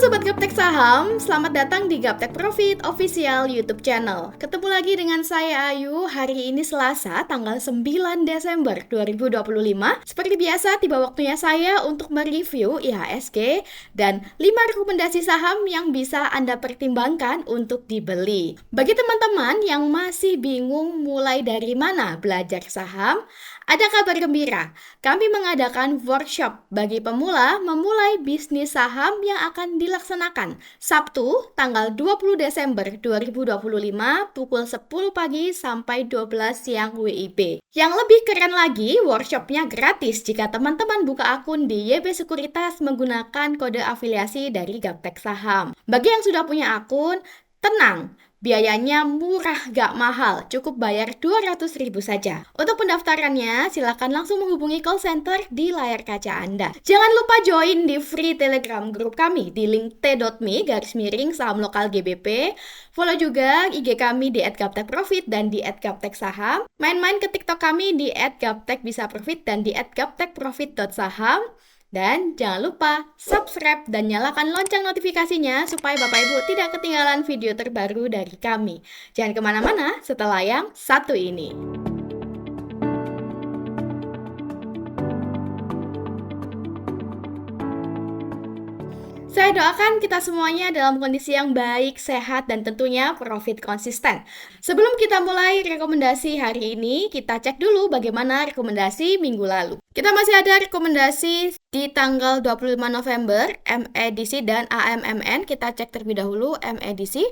Sobat Gaptek Saham, selamat datang di Gaptek Profit Official YouTube channel. Ketemu lagi dengan saya Ayu, hari ini Selasa tanggal 9 Desember 2025. Seperti biasa, tiba waktunya saya untuk mereview IHSG dan 5 rekomendasi saham yang bisa Anda pertimbangkan untuk dibeli. Bagi teman-teman yang masih bingung mulai dari mana belajar saham, ada kabar gembira. Kami mengadakan workshop bagi pemula memulai bisnis saham yang akan dilaksanakan Sabtu tanggal 20 Desember 2025 pukul 10 pagi sampai 12 siang WIB. Yang lebih keren lagi, workshopnya gratis jika teman-teman buka akun di YB Sekuritas menggunakan kode afiliasi dari Gaptek Saham. Bagi yang sudah punya akun, tenang, biayanya murah gak mahal, cukup bayar 200.000 saja. Untuk pendaftarannya, silakan langsung menghubungi call center di layar kaca Anda. Jangan lupa join di free telegram grup kami di link t.me/saham lokal GBP. Follow juga IG kami di @gaptekprofit dan di @gapteksaham. Main-main ke TikTok kami di @gaptekbisaprofit dan di @gaptekprofit.saham. Dan jangan lupa subscribe dan nyalakan lonceng notifikasinya supaya Bapak Ibu tidak ketinggalan video terbaru dari kami. Jangan kemana-mana setelah yang satu ini. Saya doakan kita semuanya dalam kondisi yang baik, sehat, dan tentunya profit konsisten. Sebelum kita mulai rekomendasi hari ini, kita cek dulu bagaimana rekomendasi minggu lalu. Kita masih ada rekomendasi di tanggal 25 November, MEDC dan AMMN. Kita cek terlebih dahulu MEDC.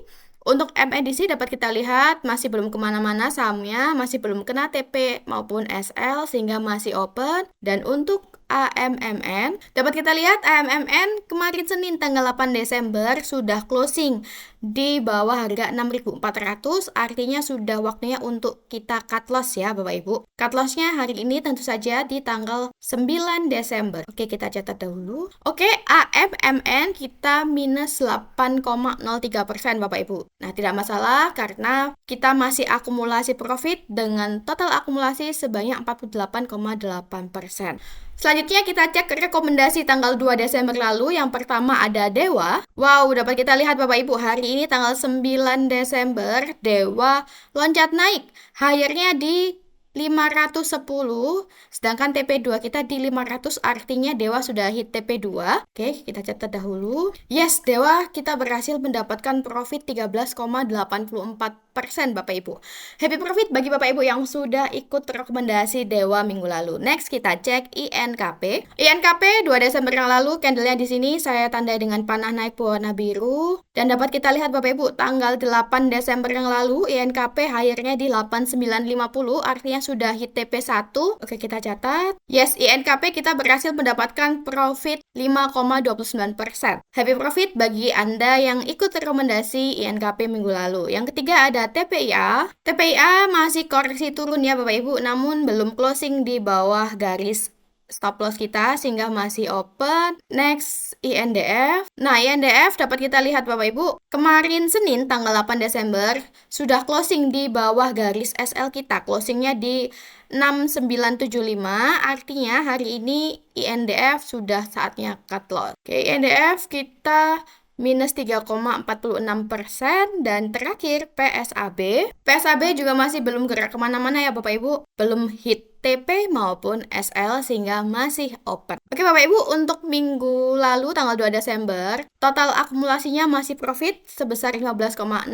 Untuk MEDC dapat kita lihat masih belum kemana-mana sahamnya, masih belum kena TP maupun SL sehingga masih open. Dan untuk AMMN, dapat kita lihat AMMN kemarin Senin tanggal 8 Desember sudah closing di bawah harga 6.400, artinya sudah waktunya untuk kita cut loss ya Bapak Ibu. Cut lossnya hari ini tentu saja di tanggal 9 Desember. Oke, kita catat dahulu. Oke, AMMN kita minus 8,03% Bapak Ibu. Nah, tidak masalah karena kita masih akumulasi profit dengan total akumulasi sebanyak 48,8%. Selanjutnya kita cek rekomendasi tanggal 2 Desember lalu. Yang pertama ada Dewa. Wow, dapat kita lihat Bapak Ibu, hari ini tanggal 9 Desember Dewa loncat naik. Higher-nya di 510, sedangkan TP2 kita di 500, artinya Dewa sudah hit TP2. Oke, kita catat dahulu. Yes, Dewa kita berhasil mendapatkan profit 13,84% Bapak Ibu. Happy profit bagi Bapak Ibu yang sudah ikut rekomendasi Dewa minggu lalu. Next kita cek INKP. INKP 2 Desember yang lalu, candlenya di sini saya tandai dengan panah naik berwarna biru. Dan dapat kita lihat Bapak Ibu, tanggal 8 Desember yang lalu INKP higher-nya di 8950, artinya sudah hit TP1. Oke, kita catat. Yes, INKP kita berhasil mendapatkan profit 5,29%. Happy profit bagi Anda yang ikut rekomendasi INKP minggu lalu. Yang ketiga ada TPIA. TPIA masih koreksi turun ya Bapak Ibu, namun belum closing di bawah garis stop loss kita sehingga masih open. Next, INDF. Nah, INDF dapat kita lihat Bapak Ibu, kemarin Senin tanggal 8 Desember sudah closing di bawah garis SL kita. Closingnya di 6975, artinya hari ini INDF sudah saatnya cut loss. Oke, INDF kita minus 3,46%. Dan terakhir PSAB. PSAB juga masih belum gerak kemana-mana ya Bapak Ibu, belum hit TP maupun SL sehingga masih open. Oke Bapak Ibu, untuk minggu lalu tanggal 2 Desember, total akumulasinya masih profit sebesar 15,67%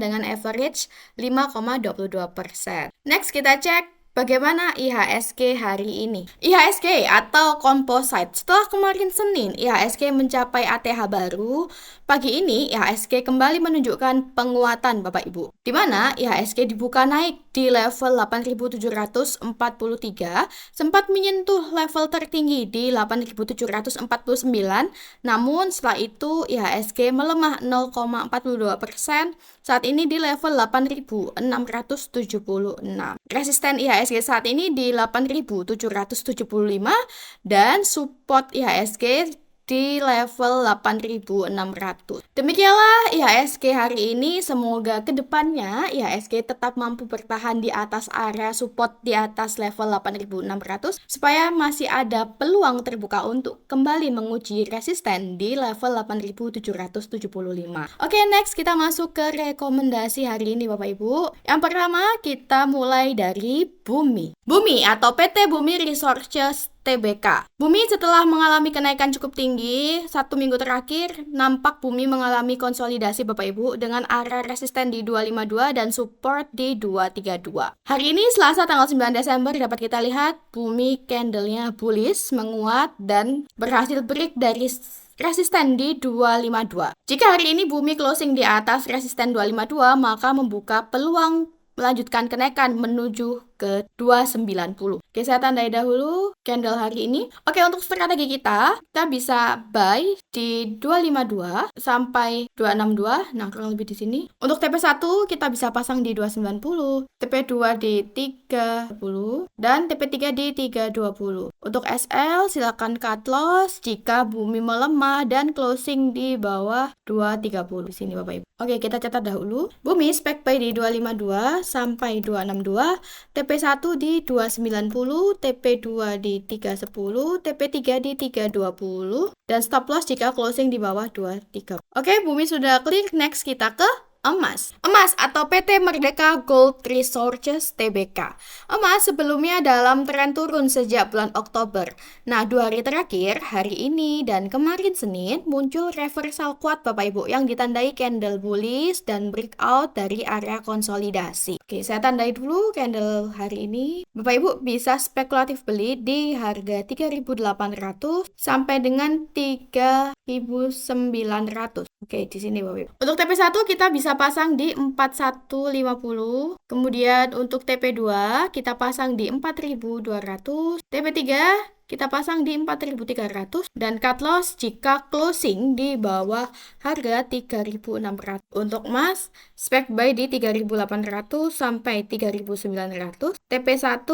dengan average 5,22%. Next kita cek bagaimana IHSG hari ini. IHSG atau Composite, setelah kemarin Senin IHSG mencapai ATH baru, pagi ini IHSG kembali menunjukkan penguatan Bapak Ibu, di mana IHSG dibuka naik di level 8.743, sempat menyentuh level tertinggi di 8.749, namun setelah itu IHSG melemah 0,42%, saat ini di level 8.676. Resisten IHSG saat ini di 8.775 dan support IHSG di level 8.600. Demikianlah IHSG hari ini. Semoga kedepannya IHSG tetap mampu bertahan di atas area support di atas level 8.600 supaya masih ada peluang terbuka untuk kembali menguji resisten di level 8.775. Oke, next kita masuk ke rekomendasi hari ini Bapak Ibu. Yang pertama kita mulai dari Bumi. Bumi atau PT Bumi Resources TBK. Bumi setelah mengalami kenaikan cukup tinggi 1 minggu terakhir, nampak Bumi mengalami konsolidasi Bapak Ibu dengan area resisten di 252 dan support di 232. Hari ini Selasa tanggal 9 Desember dapat kita lihat Bumi candlenya bullish menguat dan berhasil break dari resisten di 252. Jika hari ini Bumi closing di atas resisten 252, maka membuka peluang melanjutkan kenaikan menuju ke 290. Oke, saya tandai dahulu candle hari ini. Oke, untuk strategi kita bisa buy di 252 sampai 262. Nah, kurang lebih di sini. Untuk TP1 kita bisa pasang di 290, TP2 di 310, dan TP3 di 320. Untuk SL silakan cut loss jika Bumi melemah dan closing di bawah 230 di sini Bapak Ibu. Oke, kita catat dahulu. Bumi spek buy di 252 sampai 262, TP1 di 290, TP2 di 310, TP3 di 320, dan stop loss jika closing di bawah 230. Oke, Bumi sudah clear. Next kita ke emas. Emas atau PT Merdeka Gold Resources TBK. Emas sebelumnya dalam tren turun sejak bulan Oktober. Nah, 2 hari terakhir, hari ini dan kemarin Senin, muncul reversal kuat Bapak Ibu yang ditandai candle bullish dan breakout dari area konsolidasi. Oke, saya tandai dulu candle hari ini. Bapak Ibu bisa spekulatif beli di harga 3.800 sampai dengan 3.900. Oke, di sini Bapak Ibu. Untuk TP1 kita bisa pasang di 4150. Kemudian untuk TP2 kita pasang di 4200. TP3 kita pasang di 4.300 dan cut loss jika closing di bawah harga 3.600. Untuk emas, spek buy di 3.800 sampai 3.900. TP1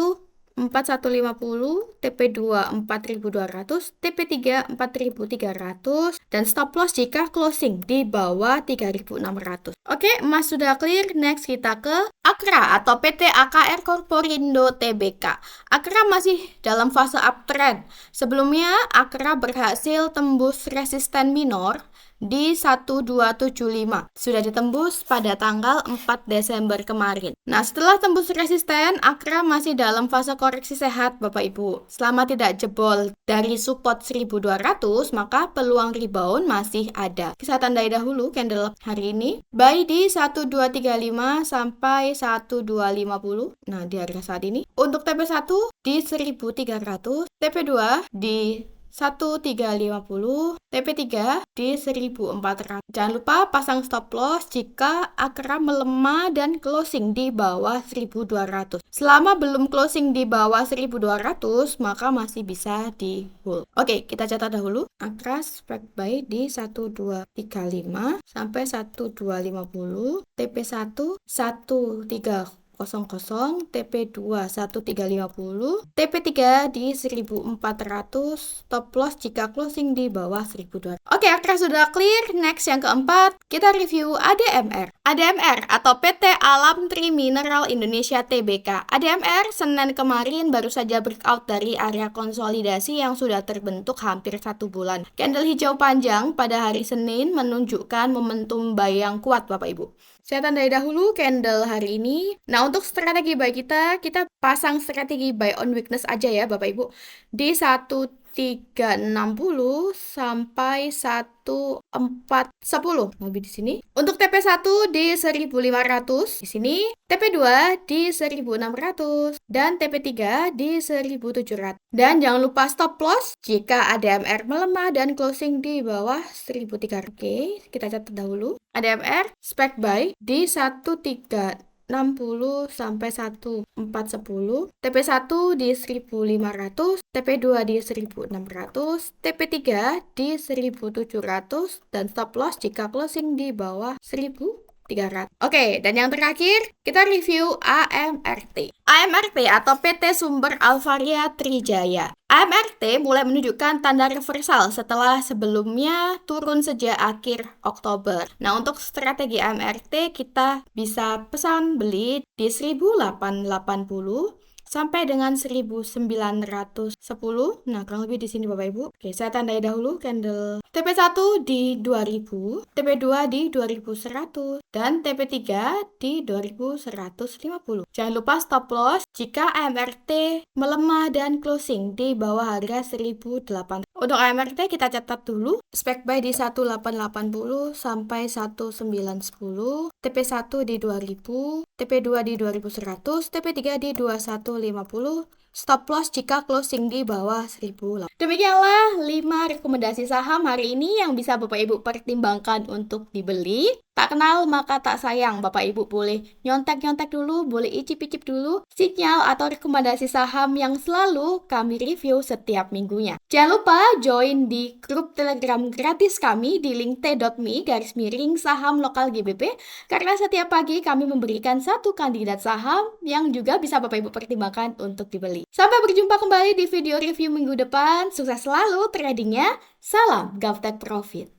4150, TP2 4200, TP3 4300, dan stop loss jika closing di bawah 3600. Oke, emas sudah clear. Next kita ke Akra atau PT AKR Corporindo TBK. Akra masih dalam fase uptrend. Sebelumnya Akra berhasil tembus resisten minor di 1275. Sudah ditembus pada tanggal 4 Desember kemarin. Nah, setelah tembus resisten, Akra masih dalam fase koreksi sehat Bapak Ibu. Selama tidak jebol dari support 1200, maka peluang rebound masih ada. Kita tandai dahulu candle hari ini. Buy di 1235 sampai 1250. Nah, di harga saat ini. Untuk TP1 di 1300, TP2 di 1350, TP3 di 1400. Jangan lupa pasang stop loss jika Akra melemah dan closing di bawah 1200. Selama belum closing di bawah 1200, maka masih bisa di hold. Oke, kita catat dahulu. Akra spek buy di 1235 sampai 1250, TP1 1300, TP2 1350, TP3 di 1400, stop loss jika closing di bawah 1200. Oke, Akra sudah clear. Next yang keempat, kita review ADMR. ADMR atau PT Alam Tri Mineral Indonesia TBK. ADMR Senin kemarin baru saja breakout dari area konsolidasi yang sudah terbentuk hampir 1 bulan. Candle hijau panjang pada hari Senin menunjukkan momentum buy yang kuat Bapak Ibu. Saya tandai dahulu candle hari ini. Nah, untuk strategi buy kita pasang strategi buy on weakness aja ya Bapak Ibu. Di 1360 sampai 1410. Lebih di sini. Untuk TP1 di 1500 di sini, TP2 di 1600 dan TP3 di 1700. Dan jangan lupa stop loss jika ADMR melemah dan closing di bawah 1300. Oke, kita catat dahulu. ADMR spek buy di 1360 sampai 1410, TP1 di 1500, TP2 di 1600, TP3 di 1700, dan stop loss jika closing di bawah 1000. 300. Oke, dan yang terakhir kita review AMRT. AMRT atau PT Sumber Alvaria Trijaya. AMRT mulai menunjukkan tanda reversal setelah sebelumnya turun sejak akhir Oktober. Nah, untuk strategi AMRT kita bisa pesan beli di 1880 sampai dengan 1910. Nah, kurang lebih di sini Bapak Ibu. Oke, saya tandai dahulu candle TP1 di 2000, TP2 di 2100, dan TP3 di 2150. Jangan lupa stop loss jika AMRT melemah dan closing di bawah harga 1800. Untuk AMRT kita catat dulu spek buy di 1880 sampai 1910, TP1 di 2000, TP2 di 2100, TP3 di 2150, stop loss jika closing di bawah 1000. Demikianlah 5 rekomendasi saham hari ini yang bisa Bapak Ibu pertimbangkan untuk dibeli. Tak kenal maka tak sayang, Bapak Ibu boleh nyontek-nyontek dulu, boleh icip-icip dulu sinyal atau rekomendasi saham yang selalu kami review setiap minggunya. Jangan lupa join di grup Telegram gratis kami di link t.me/saham lokal GBP, karena setiap pagi kami memberikan satu kandidat saham yang juga bisa Bapak Ibu pertimbangkan untuk dibeli. Sampai berjumpa kembali di video review minggu depan. Sukses selalu tradingnya. Salam GovTech Profit.